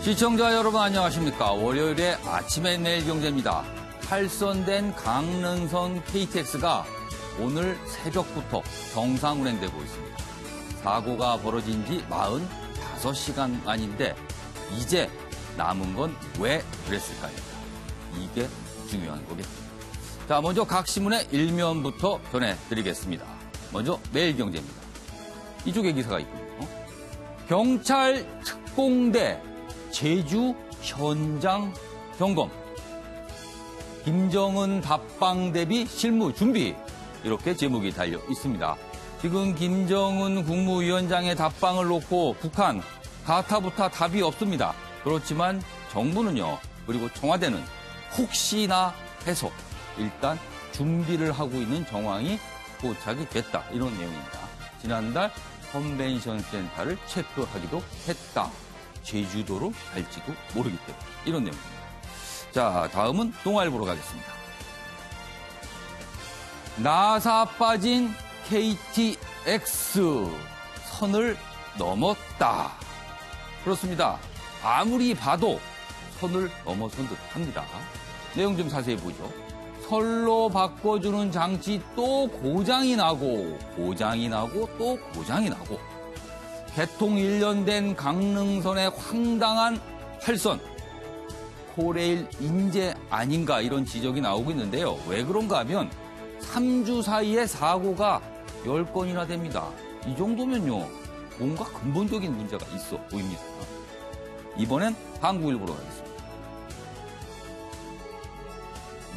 시청자 여러분 안녕하십니까. 월요일에 아침의 매일경제입니다. 탈선된 강릉선 KTX가 오늘 새벽부터 정상 운행되고 있습니다. 사고가 벌어진 지 45시간 만인데 이제 남은 건 왜 그랬을까요? 이게 중요한 거겠죠. 자, 먼저 각 신문의 일면부터 전해드리겠습니다. 먼저 매일경제입니다. 이쪽에 기사가 있군요. 경찰 특공대 제주 현장 점검. 김정은 답방 대비 실무 준비. 이렇게 제목이 달려 있습니다. 지금 김정은 국무위원장의 답방을 놓고 북한 가타부타 답이 없습니다. 그렇지만 정부는요, 그리고 청와대는 혹시나 해서 일단 준비를 하고 있는 정황이 포착이 됐다. 이런 내용입니다. 지난달 컨벤션 센터를 체크하기도 했다. 제주도로 갈지도 모르기 때문에 이런 내용입니다. 자, 다음은 동아일보로 가겠습니다. 나사 빠진 KTX 선을 넘었다. 그렇습니다. 아무리 봐도 선을 넘어선 듯합니다. 내용 좀 자세히 보죠. 선로 바꿔주는 장치 또 고장이 나고 또 고장이 나고 개통 1년 된 강릉선의 황당한 탈선. 코레일 인재 아닌가 이런 지적이 나오고 있는데요. 왜 그런가 하면 3주 사이에 사고가 10건이나 됩니다. 이 정도면요, 뭔가 근본적인 문제가 있어 보입니다. 이번엔 한국일보로 가겠습니다.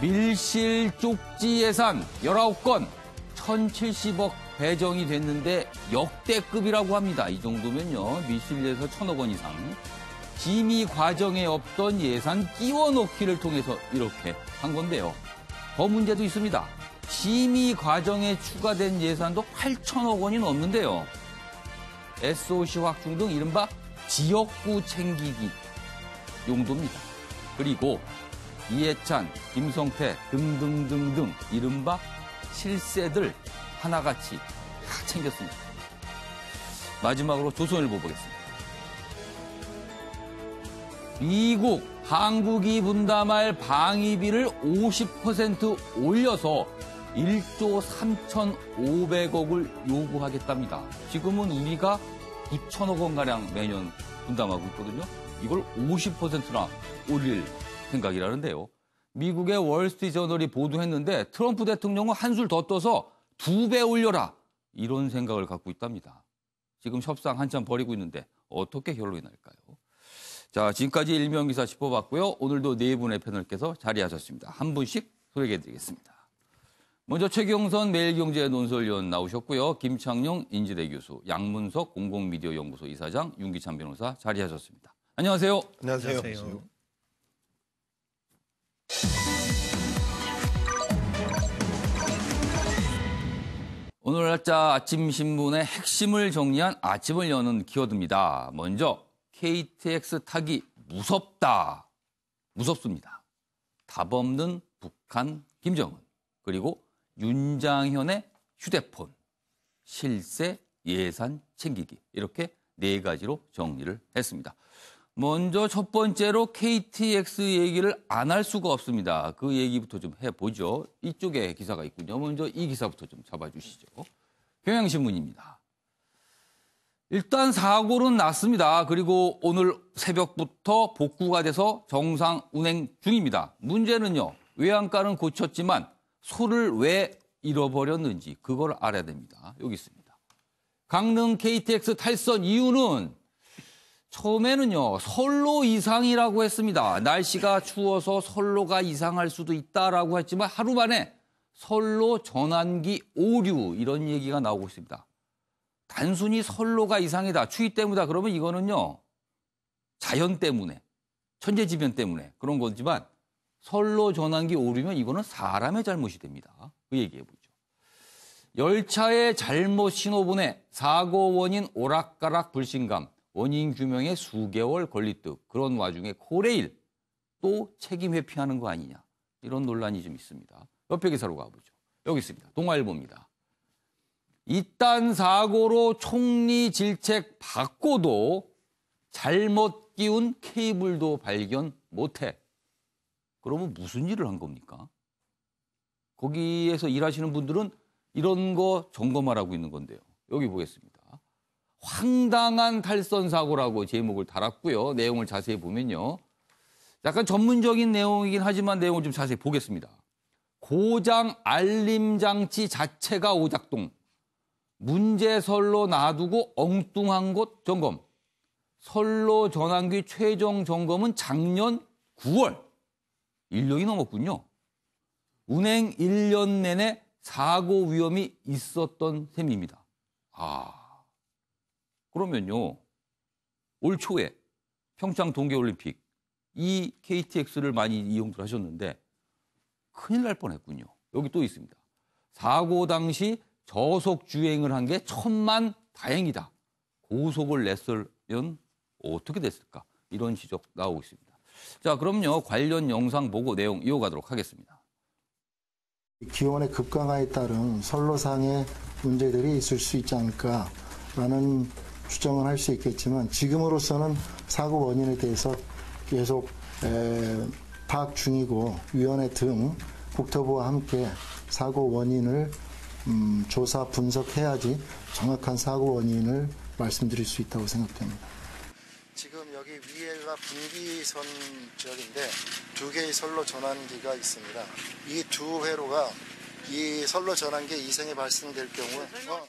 밀실 쪽지 예산 19건 1,070억 배정이 됐는데 역대급이라고 합니다. 이 정도면요, 밀실에서 1,000억 원 이상. 심의 과정에 없던 예산 끼워 넣기를 통해서 이렇게 한 건데요. 더 문제도 있습니다. 심의 과정에 추가된 예산도 8천억 원이 넘는데요. SOC 확충 등 이른바 지역구 챙기기 용도입니다. 그리고 이해찬, 김성태 등등등등 이른바 실세들 하나같이 다 챙겼습니다. 마지막으로 조선일보 보겠습니다. 미국, 한국이 분담할 방위비를 50% 올려서 1조 3,500억을 요구하겠답니다. 지금은 우리가 9천억 원가량 매년 분담하고 있거든요. 이걸 50%나 올릴 생각이라는데요. 미국의 월스트리트저널이 보도했는데 트럼프 대통령은 한술 더 떠서 2배 올려라. 이런 생각을 갖고 있답니다. 지금 협상 한참 벌이고 있는데 어떻게 결론이 날까요? 자, 지금까지 일면기사 짚어봤고요. 오늘도 네 분의 패널께서 자리하셨습니다. 한 분씩 소개해드리겠습니다. 먼저 최경선 매일경제 논설위원 나오셨고요. 김창룡 인지대 교수, 양문석 공공미디어연구소 이사장, 윤기찬 변호사 자리하셨습니다. 안녕하세요. 안녕하세요. 오늘 날짜 아침 신문의 핵심을 정리한 아침을 여는 키워드입니다. 먼저 KTX 타기 무섭다. 무섭습니다. 답 없는 북한 김정은, 그리고 윤장현의 휴대폰, 실세 예산 챙기기, 이렇게 네 가지로 정리를 했습니다. 먼저 첫 번째로 KTX 얘기를 안 할 수가 없습니다. 그 얘기부터 좀 해보죠. 이쪽에 기사가 있군요. 먼저 이 기사부터 좀 잡아주시죠. 경향신문입니다. 일단 사고는 났습니다. 그리고 오늘 새벽부터 복구가 돼서 정상 운행 중입니다. 문제는요, 외양간은 고쳤지만 소를 왜 잃어버렸는지 그걸 알아야 됩니다. 여기 있습니다. 강릉 KTX 탈선 이유는 처음에는요, 선로 이상이라고 했습니다. 날씨가 추워서 선로가 이상할 수도 있다라고 했지만 하루 만에 선로 전환기 오류 이런 얘기가 나오고 있습니다. 단순히 선로가 이상이다, 추위 때문이다 그러면 이거는요, 자연 때문에, 천재지변 때문에 그런 거지만 선로 전환기 오류면 이거는 사람의 잘못이 됩니다. 그 얘기해보죠. 열차의 잘못 신호분해, 사고 원인 오락가락 불신감, 원인 규명에 수개월 걸리듯 그런 와중에 코레일 또 책임 회피하는 거 아니냐, 이런 논란이 좀 있습니다. 옆에 기사로 가보죠. 여기 있습니다. 동아일보입니다. 이딴 사고로 총리 질책 받고도 잘못 끼운 케이블도 발견 못해. 그러면 무슨 일을 한 겁니까? 거기에서 일하시는 분들은 이런 거 점검하라고 있는 건데요. 여기 보겠습니다. 황당한 탈선 사고라고 제목을 달았고요. 내용을 자세히 보면요. 약간 전문적인 내용이긴 하지만 내용을 좀 자세히 보겠습니다. 고장 알림 장치 자체가 오작동. 문제 선로 놔두고 엉뚱한 곳 점검. 선로 전환기 최종 점검은 작년 9월. 1년이 넘었군요. 운행 1년 내내 사고 위험이 있었던 셈입니다. 그러면요. 올 초에 평창 동계올림픽 이 KTX를 많이 이용들 하셨는데 큰일 날 뻔했군요. 여기 또 있습니다. 사고 당시 저속 주행을 한 게 천만 다행이다. 고속을 냈으면 어떻게 됐을까? 이런 지적 나오고 있습니다. 자, 그럼요. 관련 영상 보고 내용 이어가도록 하겠습니다. 기온의 급강하에 따른 선로상의 문제들이 있을 수 있지 않을까라는 추정은 할 수 있겠지만 지금으로서는 사고 원인에 대해서 계속 파악 중이고 위원회 등 국토부와 함께 사고 원인을 조사 분석해야지 정확한 사고 원인을 말씀드릴 수 있다고 생각됩니다. 지금 여기 위에가 분기선 지역인데 두 개의 선로 전환기가 있습니다. 이 두 회로가 이 선로 전환기 이상이 발생될 경우에 먼저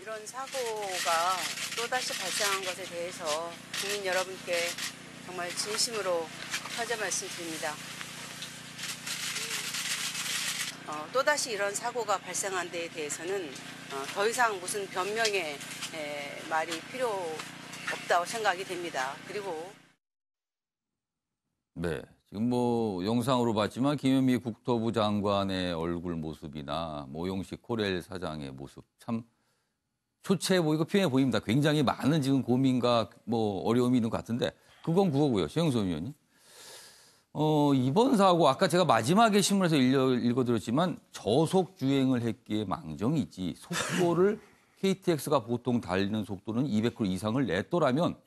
이런 사고가 또다시 발생한 것에 대해서 국민 여러분께 정말 진심으로 사죄 말씀드립니다. 또다시 이런 사고가 발생한 데에 대해서는 더 이상 무슨 변명의 말이 필요 없다고 생각이 됩니다. 그리고 네, 지금 뭐 영상으로 봤지만 김현미 국토부 장관의 얼굴 모습이나 모용식 코렐 사장의 모습 참 초췌해 보이고 피해 보입니다. 굉장히 많은 지금 고민과 뭐 어려움이 있는 것 같은데 그건 그거고요. 최영선 의원님. 이번 사고 아까 제가 마지막에 신문에서 읽어드렸지만 저속 주행을 했기에 망정이 있지 속도를 KTX가 보통 달리는 속도는 200km 이상을 냈더라면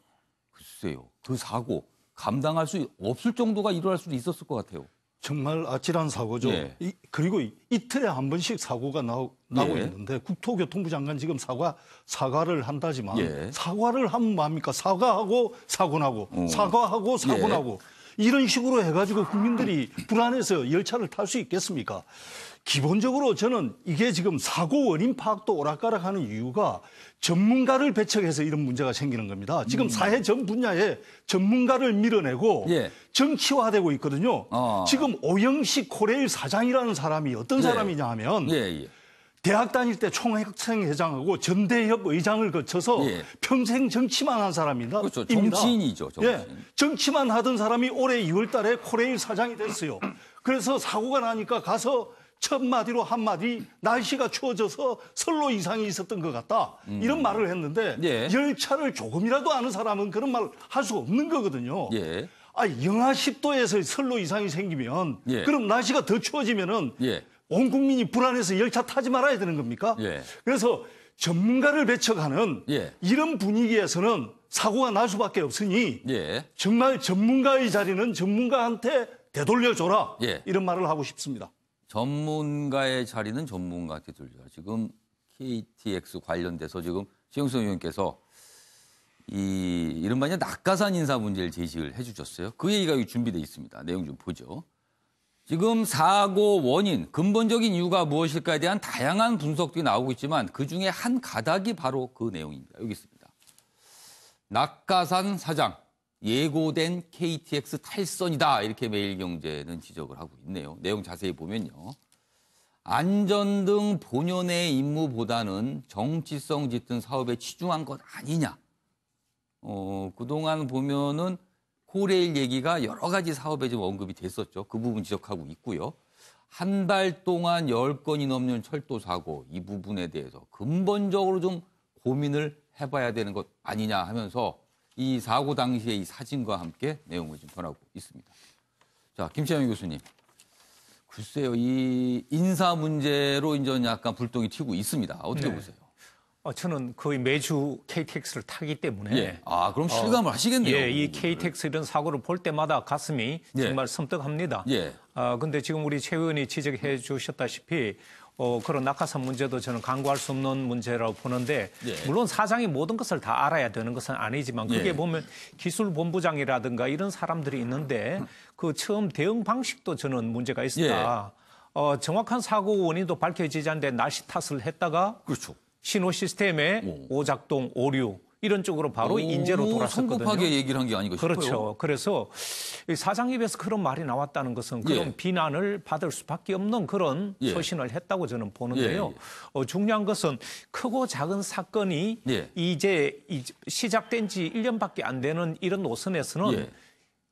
글쎄요. 그 사고 감당할 수 없을 정도가 일어날 수도 있었을 것 같아요. 정말 아찔한 사고죠. 예. 그리고 이틀에 한 번씩 사고가 나오고 예. 있는데 국토교통부 장관 지금 사과를 한다지만 예. 사과를 하면 뭡니까? 사과하고 사고 나고 사과하고 사고 예. 나고 이런 식으로 해가지고 국민들이 불안해서 열차를 탈 수 있겠습니까? 기본적으로 저는 이게 지금 사고 원인 파악도 오락가락하는 이유가 전문가를 배척해서 이런 문제가 생기는 겁니다. 지금 사회 전 분야에 전문가를 밀어내고 예. 정치화되고 있거든요. 지금 오영식 코레일 사장이라는 사람이 어떤 사람이냐 하면 대학 다닐 때 총학생회장하고 전대협 의장을 거쳐서 평생 정치만 한 사람입니다. 그렇죠. 정치인이죠. 정치인. 예, 정치만 하던 사람이 올해 2월 달에 코레일 사장이 됐어요. 그래서 사고가 나니까 가서 첫 마디로 한마디 날씨가 추워져서 선로 이상이 있었던 것 같다. 이런 말을 했는데 열차를 조금이라도 아는 사람은 그런 말 할 수가 없는 거거든요. 영하 10도에서 선로 이상이 생기면 그럼 날씨가 더 추워지면은 온 국민이 불안해서 열차 타지 말아야 되는 겁니까? 그래서 전문가를 배척하는 이런 분위기에서는 사고가 날 수밖에 없으니 정말 전문가의 자리는 전문가한테 되돌려줘라. 이런 말을 하고 싶습니다. 전문가의 자리는 전문가한테 돌려라. 지금 KTX 관련돼서 지금 최영선 의원께서 이른바 낙하산 인사 문제를 제시를 해주셨어요. 그 얘기가 여기 준비되어 있습니다. 내용 좀 보죠. 지금 사고 원인, 근본적인 이유가 무엇일까에 대한 다양한 분석들이 나오고 있지만 그중에 한 가닥이 바로 그 내용입니다. 여기 있습니다. 낙하산 사장, 예고된 KTX 탈선이다. 이렇게 매일경제는 지적을 하고 있네요. 내용 자세히 보면요. 안전등 본연의 임무보다는 정치성 짙은 사업에 치중한 것 아니냐. 그동안 보면은 코레일 얘기가 여러 가지 사업에 좀 언급이 됐었죠. 그 부분 지적하고 있고요. 한 달 동안 10건이 넘는 철도 사고 이 부분에 대해서 근본적으로 좀 고민을 해봐야 되는 것 아니냐 하면서 이 사고 당시의 이 사진과 함께 내용을 좀 전하고 있습니다. 자, 김채영 교수님. 글쎄요, 이 인사 문제로 이제 약간 불똥이 튀고 있습니다. 어떻게 보세요? 저는 거의 매주 KTX를 타기 때문에 예. 아, 그럼 실감을 하시겠네요. 예, 이 KTX 이런 사고를 볼 때마다 가슴이 예. 정말 섬뜩합니다. 예. 근데 지금 우리 최 의원이 지적해 주셨다시피 그런 낙하산 문제도 저는 간과할 수 없는 문제라고 보는데 예. 물론 사장이 모든 것을 다 알아야 되는 것은 아니지만 그게 예. 보면 기술본부장이라든가 이런 사람들이 있는데 그 처음 대응 방식도 저는 문제가 있었다. 정확한 사고 원인도 밝혀지지 않는데 날씨 탓을 했다가 그렇죠. 신호 시스템의 오작동, 오류 이런 쪽으로 바로 인재로 돌아섰거든요. 성급하게 얘기를 한 게 아닌가 싶어요. 그렇죠. 그래서 사장 입에서 그런 말이 나왔다는 것은 그런 예. 비난을 받을 수밖에 없는 그런 예. 소신을 했다고 저는 보는데요. 예, 중요한 것은 크고 작은 사건이 예. 이제 시작된 지 1년밖에 안 되는 이런 노선에서는 예.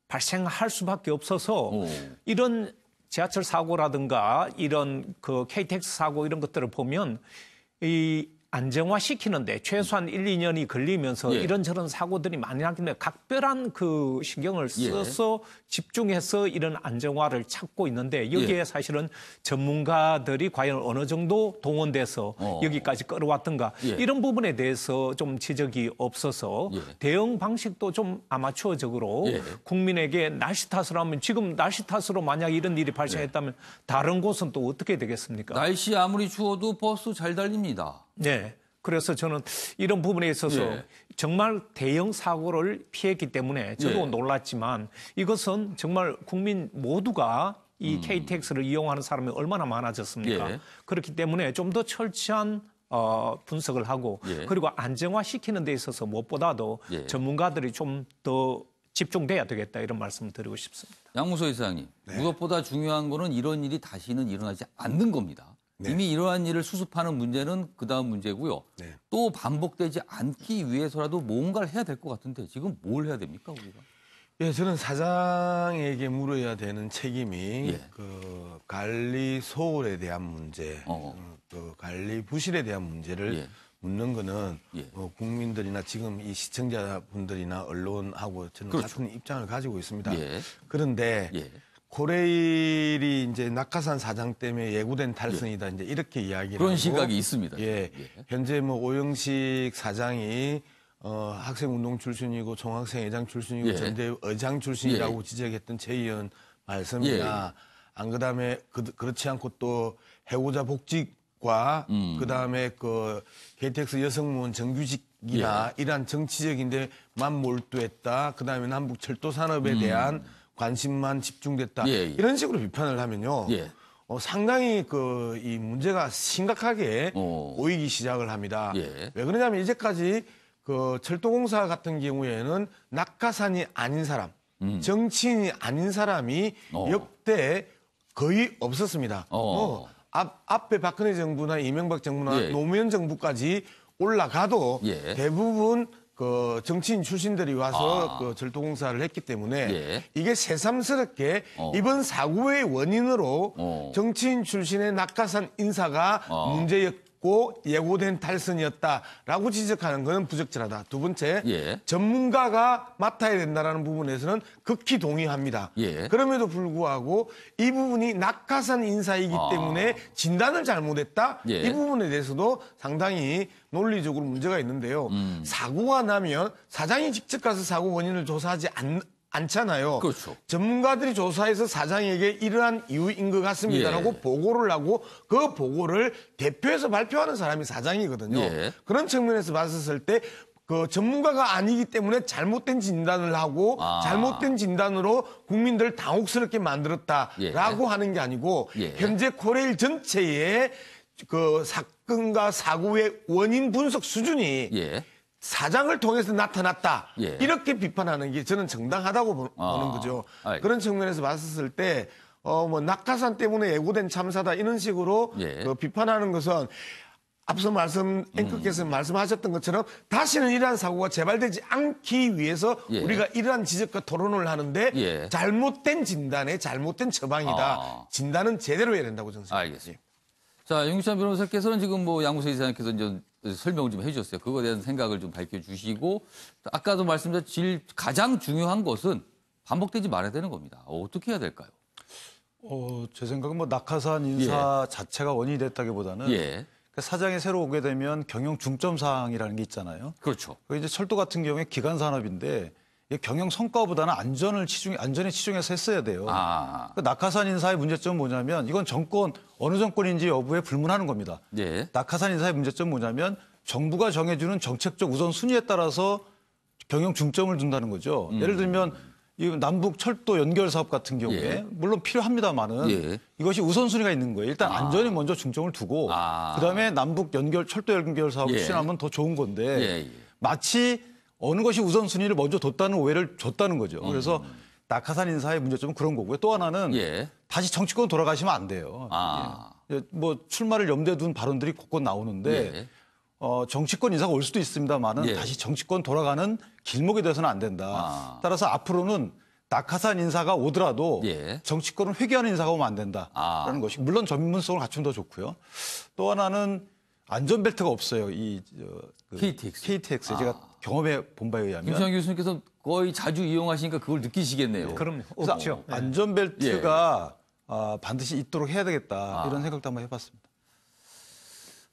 발생할 수밖에 없어서 오. 이런 지하철 사고라든가 이런 그 KTX 사고 이런 것들을 보면 이 안정화시키는데 최소한 1, 2년이 걸리면서 예. 이런저런 사고들이 많이 나기 때문에 각별한 그 신경을 써서 집중해서 이런 안정화를 찾고 있는데 여기에 예. 사실은 전문가들이 과연 어느 정도 동원돼서 여기까지 끌어왔던가 예. 이런 부분에 대해서 좀 지적이 없어서 예. 대응 방식도 좀 아마추어적으로 예. 국민에게 날씨 탓을 하면 지금 날씨 탓으로 만약 이런 일이 발생했다면 다른 곳은 또 어떻게 되겠습니까? 날씨 아무리 추워도 버스 잘 달립니다. 네. 그래서 저는 이런 부분에 있어서 예. 정말 대형 사고를 피했기 때문에 저도 예. 놀랐지만 이것은 정말 국민 모두가 이 KTX를 이용하는 사람이 얼마나 많아졌습니까? 예. 그렇기 때문에 좀 더 철저한 분석을 하고 예. 그리고 안정화시키는 데 있어서 무엇보다도 예. 전문가들이 좀 더 집중돼야 되겠다 이런 말씀을 드리고 싶습니다. 양무소 이사장님, 무엇보다 중요한 거는 이런 일이 다시는 일어나지 않는 겁니다. 이미 이러한 일을 수습하는 문제는 그다음 문제고요. 또 반복되지 않기 위해서라도 뭔가를 해야 될 것 같은데 지금 뭘 해야 됩니까, 우리가? 예, 저는 사장에게 물어야 되는 책임이 예. 그 관리 소홀에 대한 문제, 그 관리 부실에 대한 문제를 예. 묻는 거는 예. 국민들이나 지금 이 시청자분들이나 언론하고 저는 그렇죠. 같은 입장을 가지고 있습니다. 예. 그런데 예. 코레일이 이제 낙하산 사장 때문에 예고된 탈선이다 이제 이렇게 이야기를 그런 하고, 시각이 있습니다. 예, 현재 뭐 오영식 사장이 학생운동 출신이고 총학생회장 출신이고 예. 전대 의장 출신이라고 지적했던 최 의원 말씀이나 안 그다음에 그렇지 않고 또 해고자 복직과 그다음에 그 KTX 여성무원 정규직이나 이러한 정치적인데만 몰두했다. 그다음에 남북 철도 산업에 대한 관심만 집중됐다. 예, 예. 이런 식으로 비판을 하면요. 예. 상당히 이 문제가 심각하게 오이기 시작을 합니다. 예. 왜 그러냐면 이제까지 그 철도공사 같은 경우에는 낙하산이 아닌 사람, 정치인이 아닌 사람이 역대 거의 없었습니다. 앞에 박근혜 정부나 이명박 정부나 예. 노무현 정부까지 올라가도 예. 대부분 그 정치인 출신들이 와서 그 철도공사를 했기 때문에 예. 이게 새삼스럽게 이번 사고의 원인으로 정치인 출신의 낙하산 인사가 문제였고 예고된 탈선이었다라고 지적하는 것은 부적절하다. 두 번째, 예. 전문가가 맡아야 된다는 부분에서는 극히 동의합니다. 예. 그럼에도 불구하고 이 부분이 낙하산 인사이기 때문에 진단을 잘못했다. 예. 이 부분에 대해서도 상당히 논리적으로 문제가 있는데요. 사고가 나면 사장이 직접 가서 사고 원인을 조사하지 않잖아요. 그렇죠. 전문가들이 조사해서 사장에게 이러한 이유인 것 같습니다라고 예. 보고를 하고 그 보고를 대표해서 발표하는 사람이 사장이거든요. 예. 그런 측면에서 봤었을 때 그 전문가가 아니기 때문에 잘못된 진단을 하고 잘못된 진단으로 국민들을 당혹스럽게 만들었다라고 하는 게 아니고 예. 현재 코레일 전체의 그 사건과 사고의 원인 분석 수준이 예. 사장을 통해서 나타났다. 예. 이렇게 비판하는 게 저는 정당하다고 보는 거죠. 알겠습니다. 그런 측면에서 봤었을 때 뭐 낙하산 때문에 예고된 참사다 이런 식으로 예. 그 비판하는 것은 앞서 앵커께서 말씀하셨던 것처럼 다시는 이러한 사고가 재발되지 않기 위해서 예. 우리가 이러한 지적과 토론을 하는데 예. 잘못된 진단에 잘못된 처방이다. 진단은 제대로 해야 된다고 저는 생각합니다. 알겠습니다. 자, 윤기찬 변호사께서는 지금 뭐 양무서 이사장께서 이제 설명을 좀 해주셨어요. 그거에 대한 생각을 좀 밝혀주시고 아까도 말씀드린 가장 중요한 것은 반복되지 말아야 되는 겁니다. 어떻게 해야 될까요? 제 생각은 뭐 낙하산 인사 자체가 원인이 됐다기보다는 예. 사장이 새로 오게 되면 경영 중점 사항이라는 게 있잖아요. 그렇죠. 그 이제 철도 같은 경우에 기간 산업인데 이게 경영 성과보다는 안전에 치중해서 했어야 돼요. 그 낙하산 인사의 문제점은 뭐냐면 이건 정권 어느 정권인지 여부에 불문하는 겁니다. 예. 낙하산 인사의 문제점은 뭐냐면 정부가 정해주는 정책적 우선순위에 따라서 경영 중점을 둔다는 거죠. 예를 들면 이 남북 철도 연결 사업 같은 경우에 예. 물론 필요합니다만은 예. 이것이 우선순위가 있는 거예요. 일단 안전에 먼저 중점을 두고 그다음에 남북 철도 연결 사업을 예. 추진하면 더 좋은 건데 예. 마치 어느 것이 우선순위를 먼저 뒀다는 오해를 줬다는 거죠. 그래서 낙하산 인사의 문제점은 그런 거고요. 또 하나는 예. 다시 정치권 돌아가시면 안 돼요. 예. 뭐 출마를 염두에 둔 발언들이 곳곳 나오는데 예. 정치권 인사가 올 수도 있습니다만은 예. 다시 정치권 돌아가는 길목이 돼서는 안 된다. 따라서 앞으로는 낙하산 인사가 오더라도 예. 정치권은 회귀하는 인사가 오면 안 된다라는 것이 물론 전문성을 갖추면 더 좋고요. 또 하나는 안전벨트가 없어요. KTX. KTX 제가 경험해 본 바에 의하면 김수환 교수님께서 거의 자주 이용하시니까 그걸 느끼시겠네요. 그럼요. 그래서 없죠. 안전벨트가 반드시 있도록 해야 되겠다 이런 생각도 한번 해봤습니다.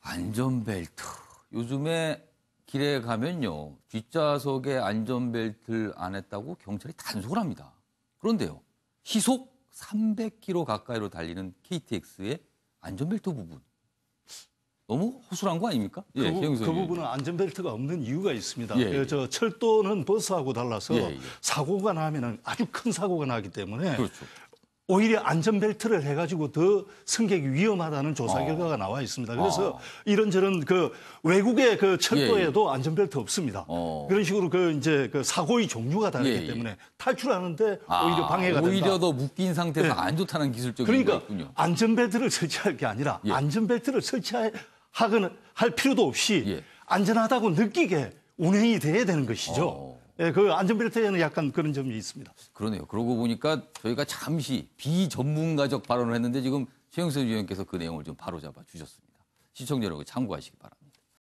안전벨트. 요즘에 길에 가면요. 뒷좌석에 안전벨트를 안 했다고 경찰이 단속을 합니다. 그런데요. 시속 300km 가까이로 달리는 KTX의 안전벨트 부분. 너무 허술한 거 아닙니까? 그, 예, 그 부분은 안전벨트가 없는 이유가 있습니다. 예. 저 철도는 버스하고 달라서 예. 사고가 나면은 아주 큰 사고가 나기 때문에 그렇죠. 오히려 안전벨트를 해가지고 더 승객이 위험하다는 조사 결과가 나와 있습니다. 그래서 이런저런 그 외국의 그 철도에도 안전벨트 없습니다. 그런 식으로 이제 사고의 종류가 다르기 때문에 탈출하는데 오히려 방해가 된다. 오히려 더 묶인 상태에서 안 좋다는 기술적인 게 그러니까 있군요. 안전벨트를 설치할 게 아니라 안전벨트를 할 필요도 없이 안전하다고 느끼게 운행이 돼야 되는 것이죠. 예, 그 안전벨트에는 약간 그런 점이 있습니다. 그러네요. 그러고 보니까 저희가 잠시 비전문가적 발언을 했는데 지금 최영선 위원께서 그 내용을 좀 바로잡아 주셨습니다. 시청자 여러분 참고하시기 바랍니다.